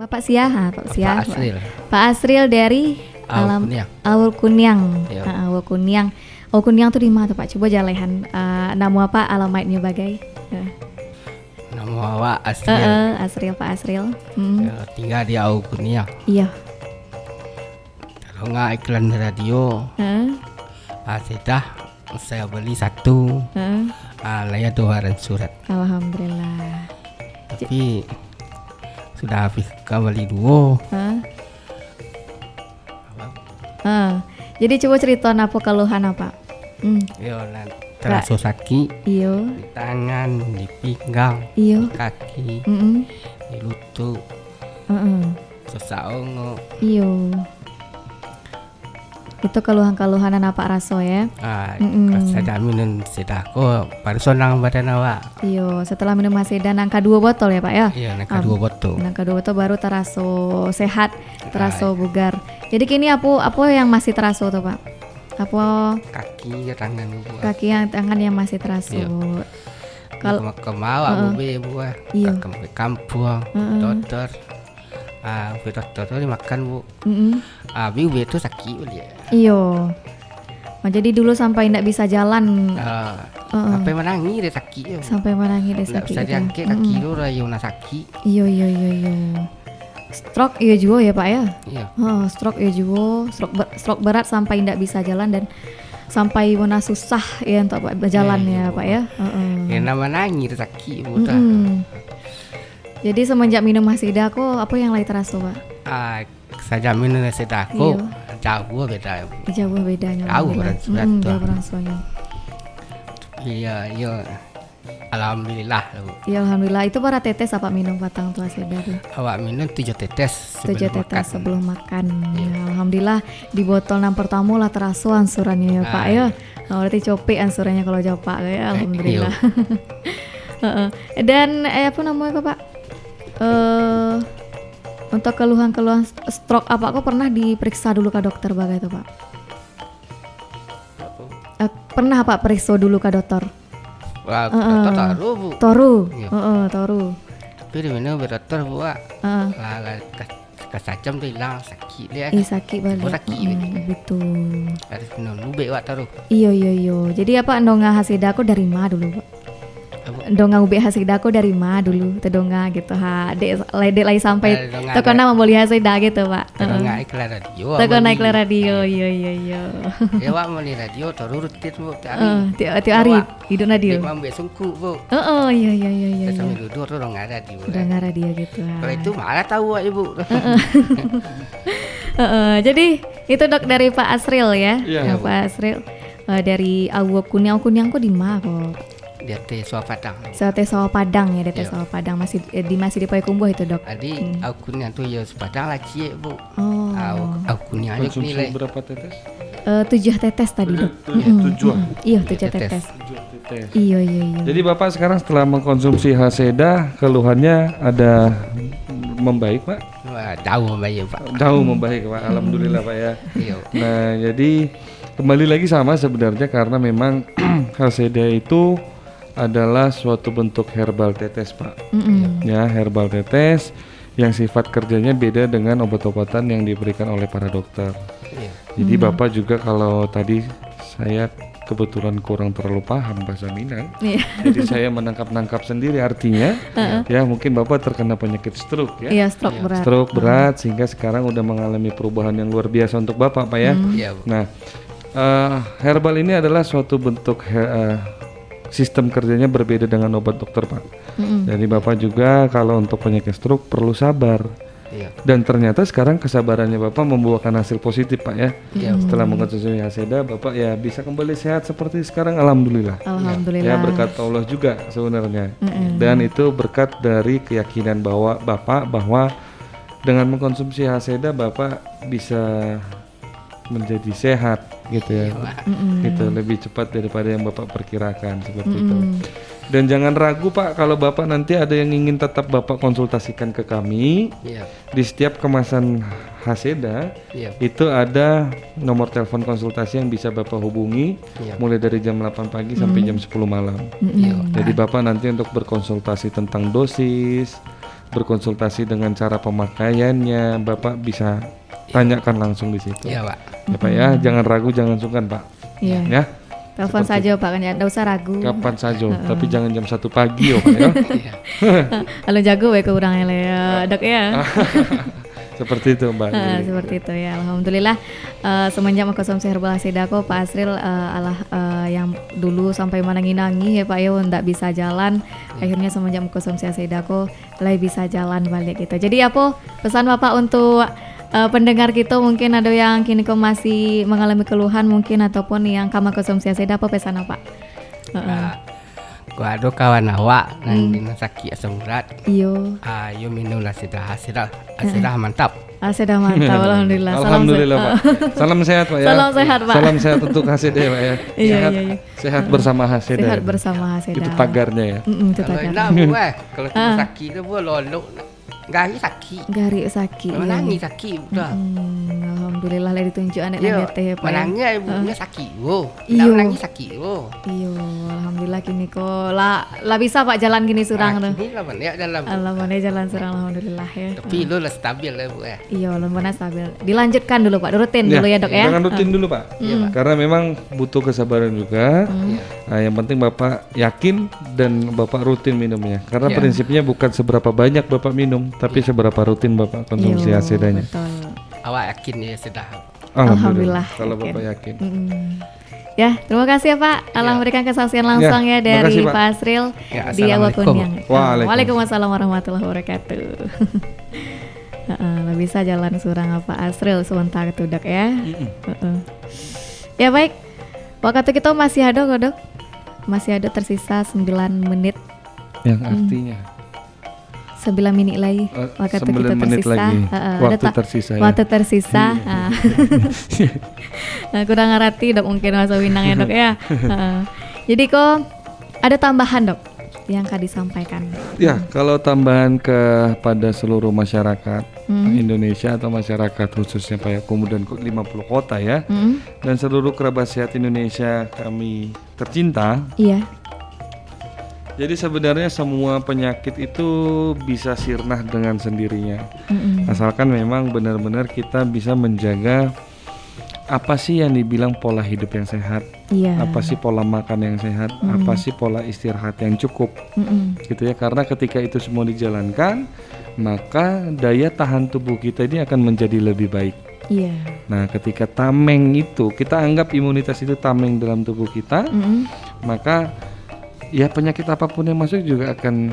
Bapak Sia, Pak Sia. Pak Asril. Pak Asril dari Awur Kuniang. Awur Kuniang. Awur Kuniang tuh di mana tuh Pak? Coba jalehan. Nama apa alamatnya bagai? Nama awak Asril. Asril, Pak Asril. Tinggal di Awur Kuniang. Iya. Kalau nggak iklan radio, sudah saya beli satu. Layak doaran surat. Alhamdulillah. Tapi sudah habis kembali dua. Jadi coba cerita apa keluhan apa? Yo, terasa sakit. Iyo. Di tangan, di pinggang, Iyo. di kaki, di lutut, sesak ongo. Iyo. Itu keluhan-keluhan apa raso ya? Saya minum sedako, baru sonang badan awak. Iyo, setelah minum Hasedan angka 2 botol ya Pak ya? Iya, angka 2 botol. Angka 2 botol baru teraso sehat, teraso bugar. Jadi kini apa yang masih teraso tuh Pak? Apa kaki, tangan buah. Kaki yang tangan yang masih teraso. Kalau kemau aku buah. Iya. Ke kampung, dokter. Dokter tuh dimakan bu. Biu itu sakit dia. Iyo. Jadi dulu sampai tidak bisa jalan. Sampai menangis dia sakit. Sampai menangis dia sakit. Bisa diangkat kaki lu rayu na sakit. Iyo. Stroke iya juga ya Pak ya? Iya. Stroke iya juga. Stroke berat sampai tidak bisa jalan dan sampai mana susah ya untuk berjalan ya Pak ya. Yang nama nangis sakit bu. Jadi semenjak minum Hasidako apa yang lain terasa Pak? Sejak minum Hasidako jauh beda. Jauh bedanya. Jauh beransanya. Iya. Alhamdulillah. Iya alhamdulillah. Itu para tetes apa minum patang tua sedari? Awak minum 7 tetes. 7 tetes sebelum makan. Ya, alhamdulillah di botol yang pertama lah terasa ansurannya ya Pak ya. Berarti copek ansurannya kalau jauh Pak ya. Alhamdulillah. Dan apa namanya Pak? Untuk keluhan-keluhan stroke apa aku pernah diperiksa dulu ke dokter bagai itu Pak? Pernah Pak periksa dulu ke dokter? Toru bu. Toru. Tapi di mana dokter bu? Kesacam tu hilang sakit dia. Sakit balik. Sakit betul. Harus minum lubek wak taruh. Iyo. Jadi apa ndonga Hasidako dari mana dulu Pak? Donga ubek Hasidako dari mana dulu? Tedonga gitu ha. Dek lay sampai tekona membeli Hasida gitu Pak. Tekona iklan radio. Tekona iklan radio. Iya. Ya wak membeli radio taruh rutin bu. Tiap hari hidup radio. Dia ambil sungguh bu. Iya. Sambil duduk tu dong radio. Dengar radio gitu. Kalau itu malah tahu wak ibu. Jadi itu dok dari Pak Asril ya. Iya. Pak Asril dari Awur Kuniang kok di mana kok? Dia teh Sawah Padang. Sawah Padang ya, dia Sawah Padang masih di Payakumbuh itu dok. Adi akunya tu ya Padang lah cie bu. Oh. Akunya Konsumsi nilai berapa tetes? 7 tetes tadi dok. 7. Iya 7 tetes. 7 tetes. Iya. Jadi Bapak sekarang setelah mengkonsumsi Haseda, keluhannya ada membaik Pak? Jauh membaik Pak. Jauh membaik Pak, alhamdulillah Pak ya. Iya. Nah jadi kembali lagi sama sebenarnya karena memang Haseda itu adalah suatu bentuk herbal tetes Pak. Ya, herbal tetes yang sifat kerjanya beda dengan obat-obatan yang diberikan oleh para dokter. Jadi Bapak juga kalau tadi saya kebetulan kurang terlalu paham bahasa Minang, jadi saya menangkap sendiri artinya. Ya mungkin Bapak terkena penyakit stroke ya. Iya, stroke berat. Stroke berat sehingga sekarang udah mengalami perubahan yang luar biasa untuk Bapak Pak ya. Nah, herbal ini adalah suatu bentuk sistem kerjanya berbeda dengan obat dokter Pak. Jadi Bapak juga kalau untuk penyakit stroke perlu sabar. Dan ternyata sekarang kesabarannya Bapak membuahkan hasil positif Pak ya. Setelah mengkonsumsi Haseda Bapak ya bisa kembali sehat seperti sekarang alhamdulillah. Alhamdulillah. Ya berkat Allah juga sebenarnya. Dan itu berkat dari keyakinan Bapak bahwa dengan mengkonsumsi Haseda Bapak bisa menjadi sehat gitu ya. Gitu lebih cepat daripada yang Bapak perkirakan seperti itu. Dan jangan ragu Pak kalau Bapak nanti ada yang ingin tetap Bapak konsultasikan ke kami. Di setiap kemasan Haseda itu ada nomor telepon konsultasi yang bisa Bapak hubungi mulai dari jam 8 pagi sampai jam 10 malam. Jadi Bapak nanti untuk berkonsultasi tentang dosis, berkonsultasi dengan cara pemakaiannya, Bapak bisa tanyakan langsung di situ. Iya, Pak. Ya Pak ya, jangan ragu, jangan sungkan Pak. Iya. Ya. Telepon saja Pak, kan ya, enggak usah ragu. Kapan saja, tapi jangan jam 1 pagi Pak ya. Halo jago we kurang ya, Dok ya. Seperti itu Mbak. Seperti itu ya. Alhamdulillah semenjak mengkonsumsi herbal hasidako Pak Asril yang dulu sampai menangi-nangi ya Pak ya ndak bisa jalan, akhirnya semenjak mengkonsumsi hasidako mulai bisa jalan balik gitu. Jadi apa pesan Bapak untuk pendengar kita, mungkin ada yang kini kok masih mengalami keluhan mungkin ataupun yang kama konsumsi asida, apa pesan apa? Gua ada kawan awak nang sakit asam urat. Iyo. Ayo minum asida mantap. Asida mantap, alhamdulillah. Alhamdulillah Pak. Salam sehat Pak ya. Salam sehat Pak. Salam sehat untuk Hasida Pak ya. Iya. Sehat bersama Hasida. Sehat bersama Hasida. Itu tagarnya ya. Itu tagarnya. Kalau sakit tu boleh Gari sakit. Menangis sakit udah. Alhamdulillah lah ditunjuk anak-anak teh Pak. Menangnya ibunya sakit. Iya. Menangis sakit. Iya, alhamdulillah kini kok lah bisa Pak jalan gini surang tuh. Ini lah banyak dalam. Alhamdulillah jalan surang alhamdulillah ya. Tapi lu lah stabil lah Bu ya. Iya, lumayan stabil. Dilanjutkan dulu Pak, rutin dulu ya Dok ya. Jangan rutin dulu Pak. Karena memang butuh kesabaran juga. Nah, yang penting Bapak yakin dan Bapak rutin minumnya. Karena prinsipnya bukan seberapa banyak Bapak minum, tapi seberapa rutin Bapak konsumsi hasilnya. Awak yakin ya sudah. Alhamdulillah. Kalau Bapak yakin. Ya, terima kasih ya Pak. Allah memberikan kesaksian langsung ya dari makasih, Pak Asril di Awal Kunyang. Waalaikumsalam warahmatullahi wabarakatuh. Bisa jalan surang Pak Asril sebentar itu Dok ya. Ya baik. Waktu kita masih ada kok Dok. Masih ada tersisa 9 menit. Yang artinya 9 menit lagi waktu kita tersisa. Waktu tersisa. Nah, kurang ngerti Dok, mungkin masa winang ya Dok ya. Jadi kok ada tambahan Dok yang akan disampaikan? Ya, kalau tambahan kepada seluruh masyarakat Indonesia atau masyarakat khususnya Payakumbuh dan 50 kota ya, dan seluruh kerabat sehat Indonesia kami tercinta. Iya. Jadi sebenarnya semua penyakit itu bisa sirna dengan sendirinya, asalkan memang benar-benar kita bisa menjaga apa sih yang dibilang pola hidup yang sehat, apa sih pola makan yang sehat, apa sih pola istirahat yang cukup, gitu ya. Karena ketika itu semua dijalankan, maka daya tahan tubuh kita ini akan menjadi lebih baik. Nah, ketika tameng itu, kita anggap imunitas itu tameng dalam tubuh kita, maka ya penyakit apapun yang masuk juga akan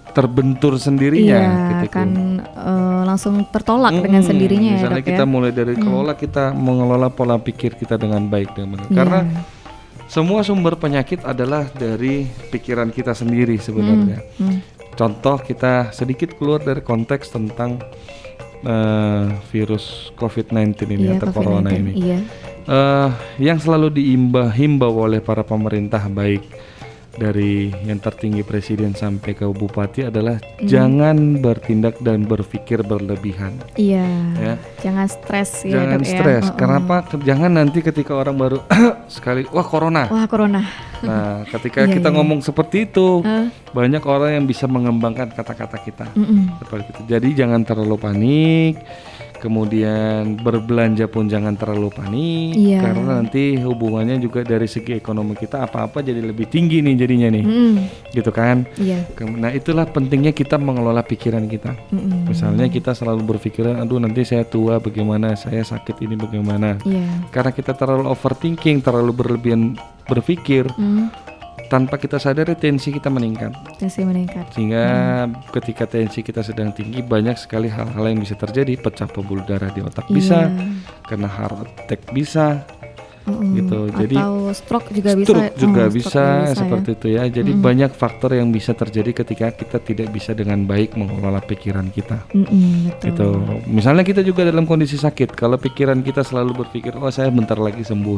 terbentur sendirinya, gitu. Akan langsung tertolak dengan sendirinya. Misalnya kita mulai dari kita mengelola pola pikir kita dengan baik dan benar. Karena semua sumber penyakit adalah dari pikiran kita sendiri sebenarnya. Contoh, kita sedikit keluar dari konteks tentang virus COVID-19 ini atau corona ini. Yang selalu himbau oleh para pemerintah, baik dari yang tertinggi presiden sampai ke bupati, adalah jangan bertindak dan berpikir berlebihan. Ya. Jangan stres ya. Jangan stres. Kenapa? Jangan nanti ketika orang baru sekali corona. Nah, ketika kita ngomong seperti itu, banyak orang yang bisa mengembangkan kata-kata kita. Seperti itu. Jadi jangan terlalu panik. Kemudian berbelanja pun jangan terlalu panik, karena nanti hubungannya juga dari segi ekonomi kita apa-apa jadi lebih tinggi nih jadinya nih, gitu kan? Nah, itulah pentingnya kita mengelola pikiran kita. Misalnya kita selalu berpikiran, aduh nanti saya tua bagaimana, saya sakit ini bagaimana. Karena kita terlalu overthinking, terlalu berlebihan berpikir. Tanpa kita sadari tensi kita meningkat. Sehingga ketika tensi kita sedang tinggi, banyak sekali hal-hal yang bisa terjadi. Pecah pembuluh darah di otak bisa, kena heart attack bisa, gitu. Jadi atau stroke juga bisa seperti itu ya. Jadi banyak faktor yang bisa terjadi ketika kita tidak bisa dengan baik mengelola pikiran kita. Gitu. Misalnya kita juga dalam kondisi sakit, kalau pikiran kita selalu berpikir, saya bentar lagi sembuh,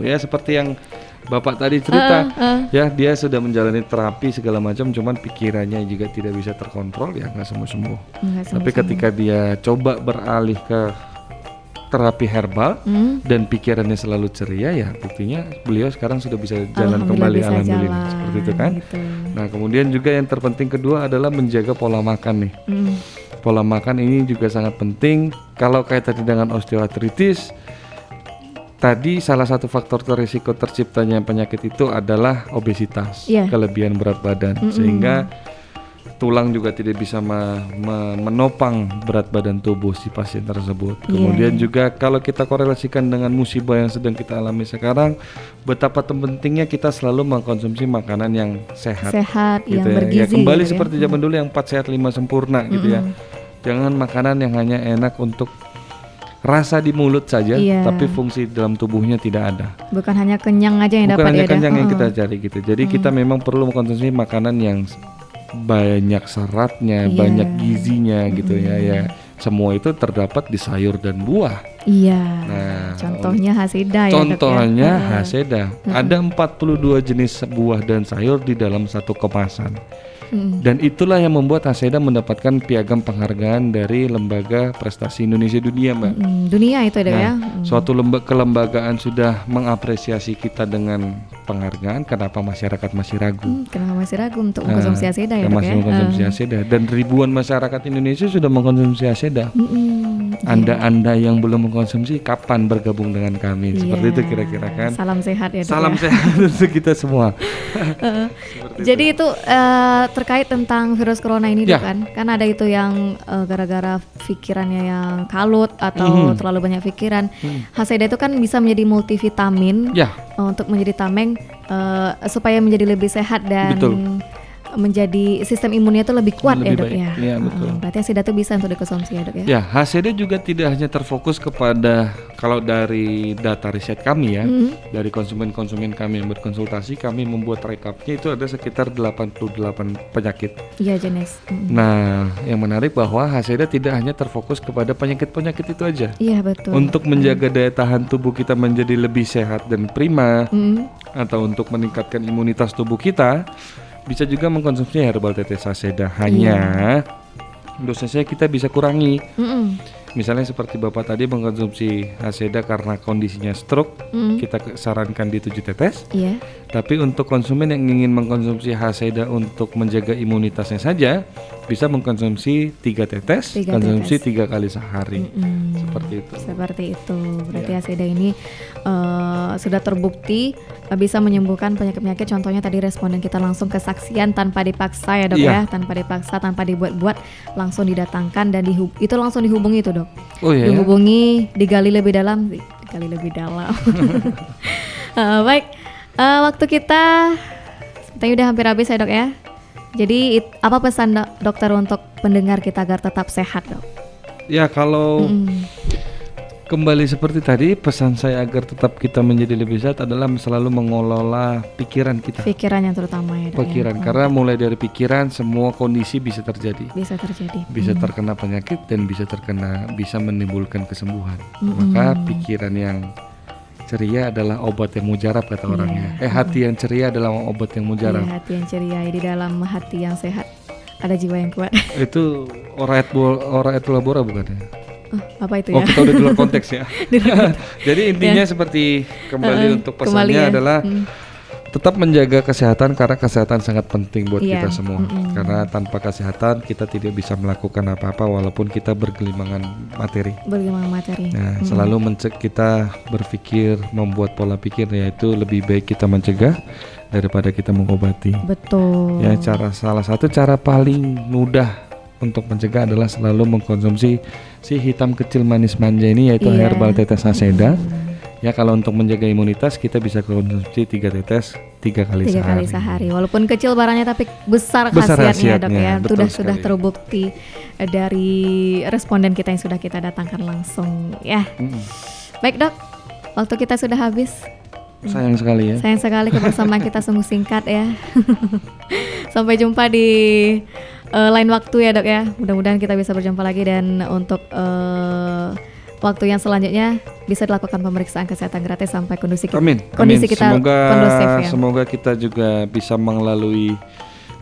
ya seperti yang Bapak tadi cerita, ya dia sudah menjalani terapi segala macam, cuman pikirannya juga tidak bisa terkontrol, ya nggak sembuh. Tapi ketika dia coba beralih ke terapi herbal dan pikirannya selalu ceria, ya buktinya beliau sekarang sudah bisa jalan kembali, bisa alhamdulillah jalan, seperti itu kan. gitu. Nah kemudian juga yang terpenting kedua adalah menjaga pola makan nih. Pola makan ini juga sangat penting. Kalau kayak tadi dengan osteoartritis, tadi salah satu faktor risiko terciptanya penyakit itu adalah obesitas, kelebihan berat badan, sehingga tulang juga tidak bisa menopang berat badan tubuh si pasien tersebut. Kemudian juga kalau kita korelasikan dengan musibah yang sedang kita alami sekarang, betapa pentingnya kita selalu mengkonsumsi makanan yang sehat gitu yang ya. bergizi. Ya kembali gitu seperti zaman dulu yang 4 sehat 5 sempurna gitu ya. Jangan makanan yang hanya enak untuk rasa di mulut saja, tapi fungsi dalam tubuhnya tidak ada. Bukan hanya kenyang aja yang Bukan dapat hanya ya. kenyang yang kita cari gitu. Jadi kita memang perlu mengkonsumsi makanan yang banyak seratnya, banyak gizinya gitu ya. Semua itu terdapat di sayur dan buah. Iya. Nah, contohnya haseda ya. Contohnya haseda. Ada 42 jenis buah dan sayur di dalam satu kemasan. Dan itulah yang membuat Haseda mendapatkan piagam penghargaan dari Lembaga Prestasi Indonesia Dunia, Mbak. Dunia itu ada ya. Suatu kelembagaan sudah mengapresiasi kita dengan penghargaan, kenapa masyarakat masih ragu? Kenapa masih ragu untuk mengkonsumsi Haseda ya, Dok masih ya? mengkonsumsi Haseda, dan ribuan masyarakat Indonesia sudah mengkonsumsi Haseda. Anda yang belum mengkonsumsi, kapan bergabung dengan kami? Seperti itu kira-kira kan. Salam sehat ya, Dok. Salam sehat untuk kita semua. Jadi itu terkait tentang virus corona ini, Dok, kan ada itu yang gara-gara pikirannya yang kalut atau terlalu banyak pikiran. Haseda itu kan bisa menjadi multivitamin untuk menjadi tameng supaya menjadi lebih sehat dan menjadi sistem imunnya itu lebih kuat lebih ya, Dok baik. ya. Iya, betul. Berarti Haseda itu bisa untuk dikonsumsi ya, Dok ya. Ya, Haseda juga tidak hanya terfokus kepada, kalau dari data riset kami ya, dari konsumen-konsumen kami yang berkonsultasi, kami membuat rekapnya itu ada sekitar 88 penyakit. Iya, jenis. Nah, yang menarik bahwa Haseda tidak hanya terfokus kepada penyakit-penyakit itu aja. Iya, betul. Untuk menjaga daya tahan tubuh kita menjadi lebih sehat dan prima, atau untuk meningkatkan imunitas tubuh kita, bisa juga mengkonsumsi herbal tetes Haseda. Hanya dosisnya kita bisa kurangi. Misalnya seperti Bapak tadi mengkonsumsi Haseda karena kondisinya stroke, kita sarankan di 7 tetes. Tapi untuk konsumen yang ingin mengkonsumsi Haseda untuk menjaga imunitasnya saja, bisa mengkonsumsi 3 tetes, konsumsi 3 kali sehari. Seperti itu. Berarti Haseda ini sudah terbukti bisa menyembuhkan penyakit-penyakit. Contohnya tadi responden kita langsung kesaksian tanpa dipaksa ya, Dok ya, tanpa dipaksa, tanpa dibuat-buat, langsung didatangkan dan itu langsung dihubungi itu, Dok. Dihubungi, digali lebih dalam. Baik, waktu kita sepertinya udah hampir habis ya, Dok ya. Jadi apa pesan dokter untuk pendengar kita agar tetap sehat, Dok? Ya, kalau kembali seperti tadi, pesan saya agar tetap kita menjadi lebih sehat adalah selalu mengelola pikiran kita. Pikiran yang terutama ya, Dok. Pikiran, karena mulai dari pikiran semua kondisi bisa terjadi. Bisa terkena penyakit dan bisa menimbulkan kesembuhan. Maka pikiran yang ceria adalah obat yang mujarab, kata orangnya. Hati yang ceria adalah obat yang mujarab. Hati yang ceria, di dalam hati yang sehat ada jiwa yang kuat. Itu ora et labora bukan ya? Apa itu ya? Kita udah di luar konteks ya. Jadi intinya seperti kembali untuk pesannya adalah tetap menjaga kesehatan, karena kesehatan sangat penting buat kita semua. Karena tanpa kesehatan kita tidak bisa melakukan apa-apa walaupun kita bergelimangan materi. Nah, selalu kita berpikir, membuat pola pikir, yaitu lebih baik kita mencegah daripada kita mengobati. Betul. Ya, salah satu cara paling mudah untuk mencegah adalah selalu mengkonsumsi si hitam kecil manis manja ini, yaitu herbal tetes Haseda. Ya, kalau untuk menjaga imunitas kita bisa konsumsi 3 tetes 3 kali sehari. Walaupun kecil barangnya tapi besar khasiatnya, Dok ya. Sudah terbukti dari responden kita yang sudah kita datangkan langsung ya. Baik, Dok, waktu kita sudah habis. Sayang sekali ya. Sayang sekali, kebersamaan kita sungguh singkat ya. Sampai jumpa di lain waktu ya, Dok ya. Mudah-mudahan kita bisa berjumpa lagi, dan untuk waktu yang selanjutnya bisa dilakukan pemeriksaan kesehatan gratis sampai kondisi kita Amin. kondusif ya. Semoga kita juga bisa melalui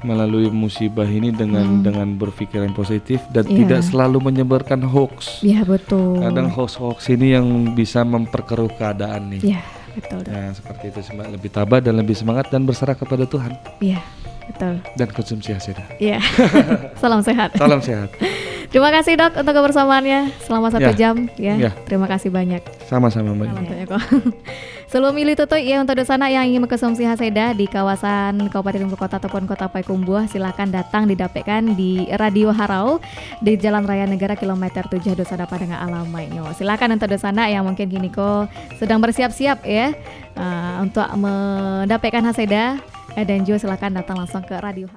melalui musibah ini dengan berpikiran positif dan Iya. tidak selalu menyebarkan hoax. Iya betul. Kadang hoax ini yang bisa memperkeruh keadaan nih. Iya betul. Nah, seperti itu, lebih tabah dan lebih semangat dan berserah kepada Tuhan Iya betul. dan konsumsi Haseda. Iya. Salam sehat. Salam sehat. Terima kasih Dok untuk kebersamaannya selama 1 Ya. jam ya. Ya. Terima kasih banyak. Sama-sama Mbak. Salam tanya kok. Sebelum milih tutup ya untuk sana yang ingin mengkonsumsi Haseda di kawasan Kabupaten Bogor Kota ataupun Kota Payakumbuh, silakan datang didapatkan di Radio Harau di Jalan Raya Negara kilometer 7 Dosada Padangan Alamainyo. Silakan untuk sana yang mungkin kini kok sedang bersiap-siap ya untuk mendapatkan Haseda dan juga silakan datang langsung ke Radio Harau.